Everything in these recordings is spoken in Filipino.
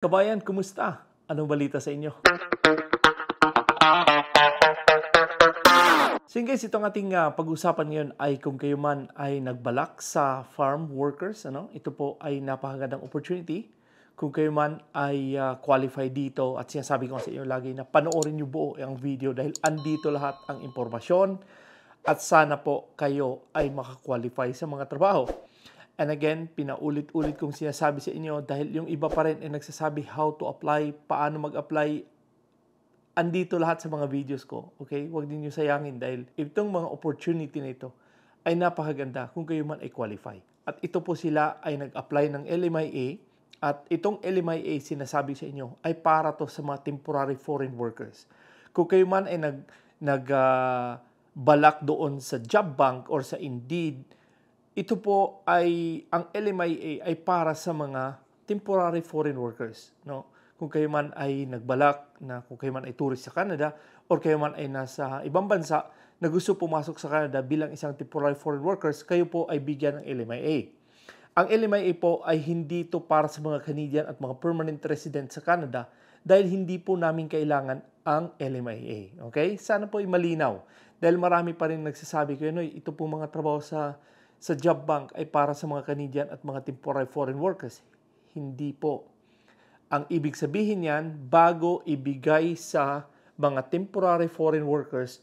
Kabayan, kumusta? Anong balita sa inyo? So guys, itong ating pag-usapan ngayon ay kung kayo man ay nagbalak sa farm workers, ito po ay napakagandang opportunity. Kung kayo man ay qualified dito at sinasabi ko sa inyo lagi na panoorin niyo buo ang video dahil andito lahat ang impormasyon at sana po kayo ay makakwalify sa mga trabaho. And again, pinaulit-ulit kong sinasabi sa inyo dahil yung iba pa rin ay nagsasabi how to apply, paano mag-apply. Andito lahat sa mga videos ko. Okay? Huwag din nyo sayangin dahil itong mga opportunity na ito ay napakaganda kung kayo man ay qualify. At ito po sila ay nag-apply ng LMIA at itong LMIA sinasabi sa inyo ay para to sa mga temporary foreign workers. Kung kayo man ay balak doon sa job bank or sa Indeed, ito po ay, ang LMIA ay para sa mga temporary foreign workers. No? Kung kayo man ay nagbalak na kung kayo man ay tourist sa Canada or kayo man ay nasa ibang bansa na gusto pumasok sa Canada bilang isang temporary foreign workers, kayo po ay bigyan ng LMIA. Ang LMIA po ay hindi ito para sa mga Canadian at mga permanent resident sa Canada dahil hindi po namin kailangan ang LMIA. Okay? Sana po ay malinaw. Dahil marami pa rin nagsasabi ko, ito po mga trabaho sa job bank ay para sa mga Canadian at mga temporary foreign workers. Hindi po. Ang ibig sabihin yan, bago ibigay sa mga temporary foreign workers,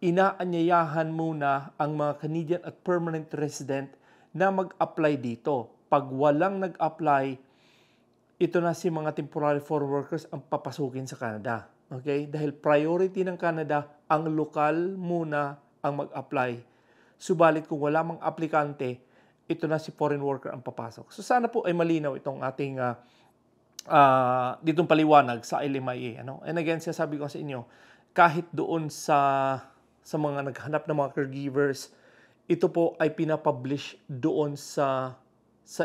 inaanyayahan muna ang mga Canadian at permanent resident na mag-apply dito. Pag walang nag-apply, ito na si mga temporary foreign workers ang papasukin sa Canada. Okay? Dahil priority ng Canada, ang lokal muna ang mag-apply. Subalit kung wala mang aplikante, ito na si foreign worker ang papasok. So sana po ay malinaw itong ating ditong paliwanag sa LMIA. And again, sinasabi ko sa inyo, kahit doon sa mga naghanap ng mga caregivers, ito po ay pinapublish doon sa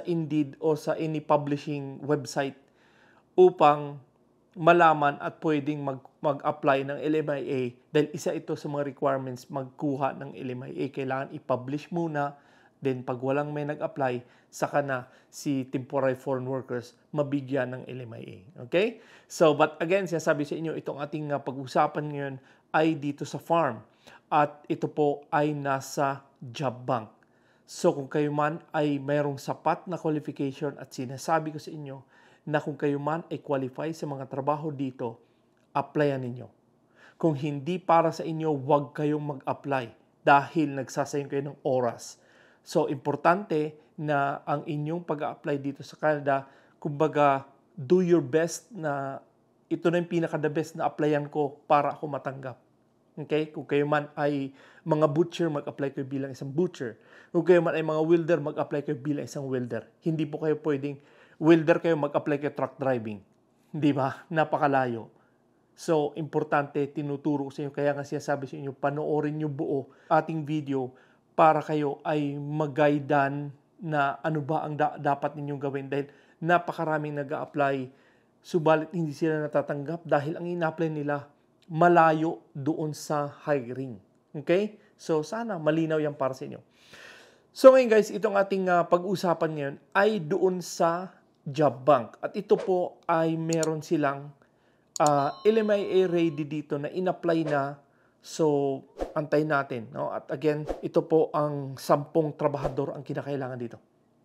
Indeed o sa any publishing website upang malaman at pwedeng mag-apply ng LMIA dahil isa ito sa mga requirements magkuha ng LMIA. Kailangan i-publish muna, then pag walang may nag-apply, saka na si temporary foreign workers mabigyan ng LMIA. Okay? So, but again, sinasabi sa inyo, itong ating pag-usapan ngayon ay dito sa farm. At ito po ay nasa job bank. So, kung kayo man ay mayroong sapat na qualification at sinasabi ko sa inyo, na kung kayo man ay qualify sa mga trabaho dito, applyan ninyo. Kung hindi para sa inyo, huwag kayong mag-apply dahil nagsasayang kayo ng oras. So, importante na ang inyong pag-apply dito sa Canada, kumbaga, do your best na ito na yung pinaka-the best na applyan ko para ako matanggap. Okay? Kung kayo man ay mga butcher, mag-apply kayo bilang isang butcher. Kung kayo man ay mga welder, mag-apply kayo bilang isang welder. Hindi po kayo pwedeng welder kayo, mag-apply kayo truck driving. Di ba? Napakalayo. So, importante, tinuturo sa inyo. Kaya nga sinasabi sa inyo, panoorin nyo buo ating video para kayo ay mag-guidean na ano ba ang dapat ninyong gawin. Dahil napakaraming nag-a-apply, subalit hindi sila natatanggap dahil ang ina-apply nila malayo doon sa hiring. Okay? So, sana malinaw yan para sa inyo. So ngayon guys, itong ating pag-usapan ngayon ay doon sa job bank. At ito po ay meron silang LMIA ready dito na in-apply na. So, antay natin. No? At again, ito po ang 10 trabahador ang kinakailangan dito.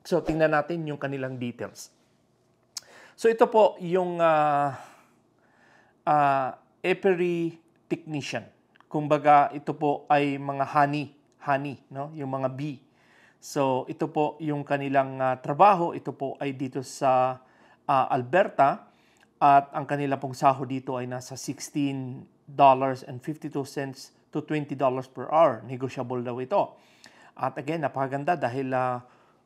So, tingnan natin yung kanilang details. So, ito po yung apiary technician. Kumbaga, ito po ay mga honey, no? Yung mga bee. So, ito po yung kanilang trabaho. Ito po ay dito sa Alberta. At ang kanila pong sahod dito ay nasa $16.52 to $20 per hour. Negotiable daw ito. At again, napakaganda dahil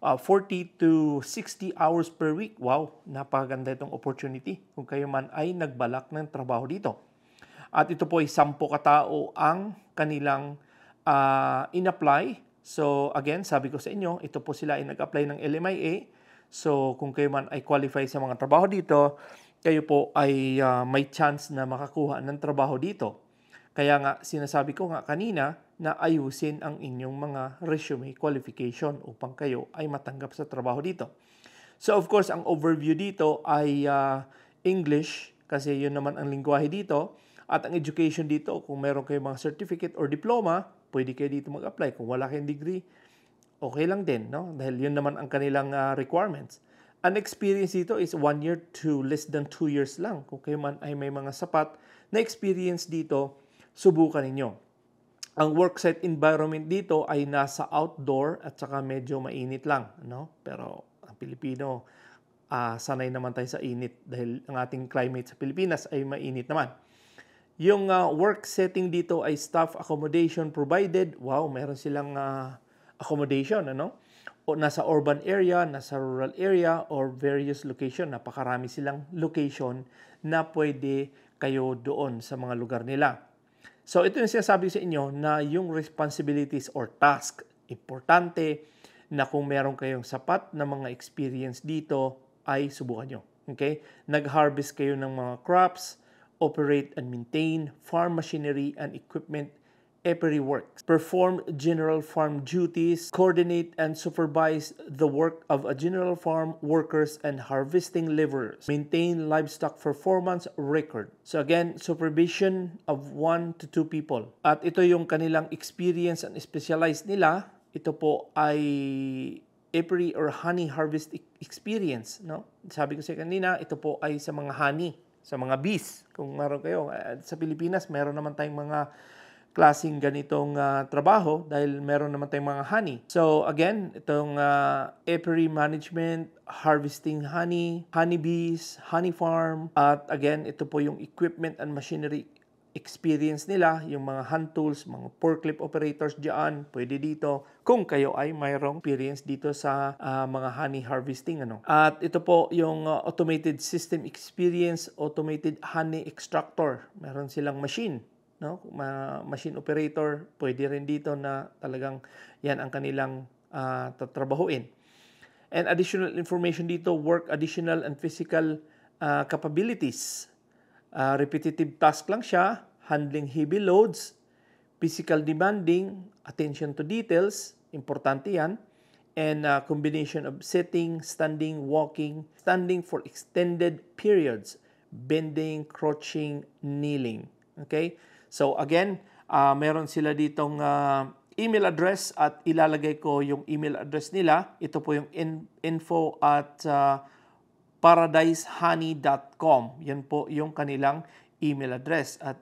40 to 60 hours per week. Wow, napakaganda itong opportunity kung kayo man ay nagbalak ng trabaho dito. At ito po ay 10 katao ang kanilang in-apply. So again, sabi ko sa inyo, ito po sila ay nag-apply ng LMIA. So kung kayo man ay qualify sa mga trabaho dito, kayo po ay may chance na makakuha ng trabaho dito. Kaya nga, sinasabi ko nga kanina na ayusin ang inyong mga resume qualification upang kayo ay matanggap sa trabaho dito. So of course, ang overview dito ay English kasi yun naman ang lingwahe dito. At ang education dito, kung meron kayong mga certificate or diploma, pwede kayo dito mag-apply. Kung wala kayong degree, okay lang din, no? Dahil yun naman ang kanilang requirements. Ang experience dito is 1 year to less than 2 years lang. Kung kayo man ay may mga sapat na experience dito, subukan ninyo. Ang worksite environment dito ay nasa outdoor at saka medyo mainit lang, no? Pero ang Pilipino, sanay naman tayo sa init dahil ang ating climate sa Pilipinas ay mainit naman. Yung work setting dito ay staff accommodation provided. Wow, meron silang accommodation, ano? O nasa urban area, nasa rural area, or various location. Napakarami silang location na pwede kayo doon sa mga lugar nila. So ito yung sinasabi sa inyo na yung responsibilities or task, importante na kung meron kayong sapat na mga experience dito, ay subukan nyo. Okay? Nag-harvest kayo ng mga crops, operate and maintain farm machinery and equipment, apiary works, perform general farm duties, coordinate and supervise the work of a general farm workers and harvesting laborers, maintain livestock performance record. So again, supervision of 1 to 2 people. At ito yung kanilang experience and specialized nila. Ito po ay apiary or honey harvest experience, no? Sabi ko sa kanina, ito po ay sa mga honey, sa mga bees. Kung meron kayo, sa Pilipinas, meron naman tayong mga klaseng ganitong trabaho dahil meron naman tayong mga honey. So again, itong apiary management, harvesting honey, honeybees, honey farm, at again, ito po yung equipment and machinery experience nila, yung mga hand tools, mga forklift operators diyan, pwede dito kung kayo ay mayroong experience dito sa mga honey harvesting, ano. At ito po yung automated system experience, automated honey extractor. Meron silang machine, no? Machine operator, pwede rin dito na talagang yan ang kanilang tatrabahuin. And additional information dito, work additional and physical capabilities. Repetitive task lang siya, handling heavy loads, physical demanding, attention to details, importante yan, and combination of sitting, standing, walking, standing for extended periods, bending, crouching, kneeling. Okay? So again, meron sila ditong email address at ilalagay ko yung email address nila. Ito po yung info at paradisehoney.com. Yan po yung kanilang email address. At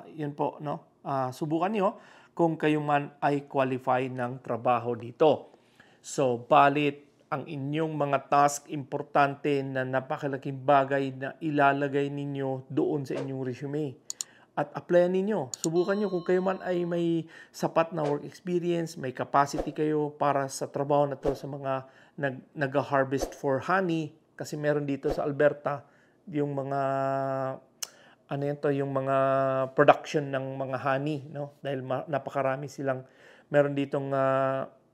yun po, no? Subukan nyo kung kayo man ay qualify ng trabaho dito. So, balit ang inyong mga task importante na napakalaking bagay na ilalagay ninyo doon sa inyong resume. At applyan ninyo. Subukan nyo kung kayo man ay may sapat na work experience, may capacity kayo para sa trabaho na to sa mga nag-harvest for honey. Kasi meron dito sa Alberta yung mga yung mga production ng mga honey, no? Dahil napakarami silang meron ditong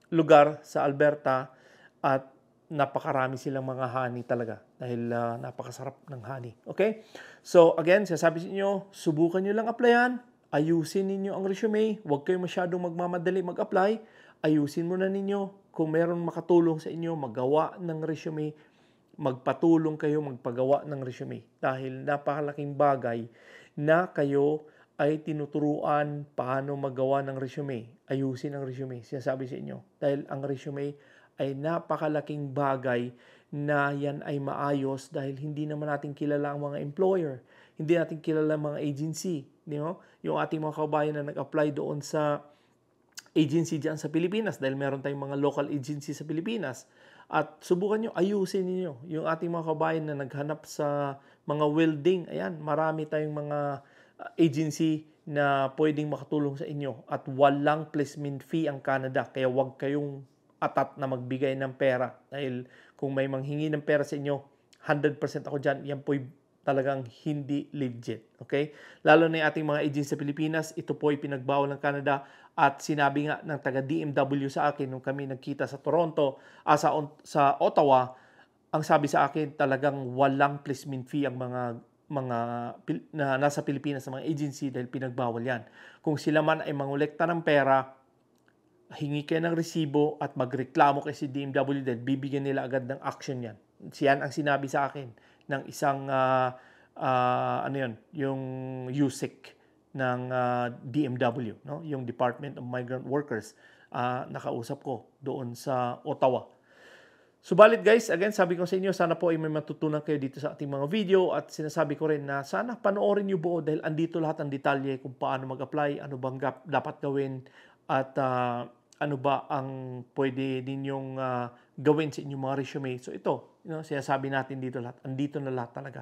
lugar sa Alberta at napakarami silang mga honey talaga dahil napakasarap ng honey. Okay? So again, sasabi sa inyo, subukan nyo lang applyan, ayusin ninyo ang resume, huwag kayo masyadong magmamadali mag-apply, ayusin muna ninyo, kung meron makatulong sa inyo, magawa ng resume, magpatulong kayo magpagawa ng resume dahil napakalaking bagay na kayo ay tinuturuan paano magawa ng resume. Ayusin ang resume, sinasabi sa inyo. Dahil ang resume ay napakalaking bagay na yan ay maayos dahil hindi naman natin kilala ang mga employer. Hindi natin kilala ang mga agency. You know? Yung ating mga kabayan na nag-apply doon sa agency dyan sa Pilipinas dahil meron tayong mga local agency sa Pilipinas. At subukan nyo, ayusin niyo yung ating mga kabayan na naghanap sa mga welding. Ayan, marami tayong mga agency na pwedeng makatulong sa inyo. At walang placement fee ang Canada. Kaya huwag kayong atat na magbigay ng pera. Dahil kung may manghingi ng pera sa inyo, 100% ako dyan, yan po'y talagang hindi legit. Okay? Lalo na yung ating mga agency sa Pilipinas, ito po ay pinagbawal ng Canada. At sinabi nga ng taga-DMW sa akin nung kami nagkita sa Toronto, sa Ottawa, ang sabi sa akin talagang walang placement fee ang mga na nasa Pilipinas sa mga agency dahil pinagbawal yan. Kung sila man ay mangolekta ng pera, hingi kayo ng resibo at magreklamo kay si DMW dahil bibigyan nila agad ng action yan. Siyan ang sinabi sa akin ng isang ano yun, yung USIC ng DMW, no? Yung Department of Migrant Workers. Nakausap ko doon sa Ottawa. Subalit guys, again, sabi ko sa inyo, sana po ay may matutunan kayo dito sa ating mga video at sinasabi ko rin na sana panoorin nyo buo dahil andito lahat ng detalye kung paano mag-apply, ano bang dapat gawin at ano ba ang pwede ninyong gawin sa inyong mga resume. So ito, sinasabi natin dito lahat, andito na lahat talaga.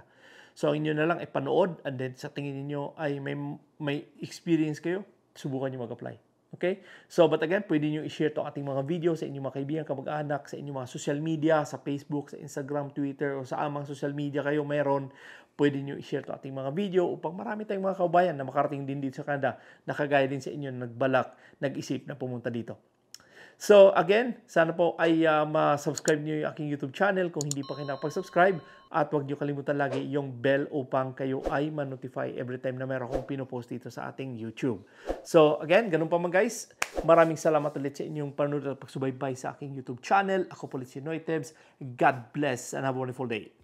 So ang inyo na lang ay panood and then sa tingin niyo ay may experience kayo, subukan niyo mag-apply. Okay? So, but again, pwede nyo i-share to ating mga video sa inyong mga kaibigan, kamag-anak, sa inyong mga social media, sa Facebook, sa Instagram, Twitter, o sa amang social media kayo meron. Pwede nyo i-share to ating mga video upang marami tayong mga kaubayan na makarating din dito sa Canada na kagaya din sa inyo na nagbalak, nag-isip na pumunta dito. So, again, sana po ay ma-subscribe nyo yung aking YouTube channel kung hindi pa kayo nakapag-subscribe at huwag nyo kalimutan lagi yung bell upang kayo ay ma-notify every time na meron akong pinopost dito sa ating YouTube. So, again, ganun pa man guys. Maraming salamat ulit sa inyong panonood at pagsubaybay sa aking YouTube channel. Ako po ulit si Noy Tebs. God bless and have a wonderful day.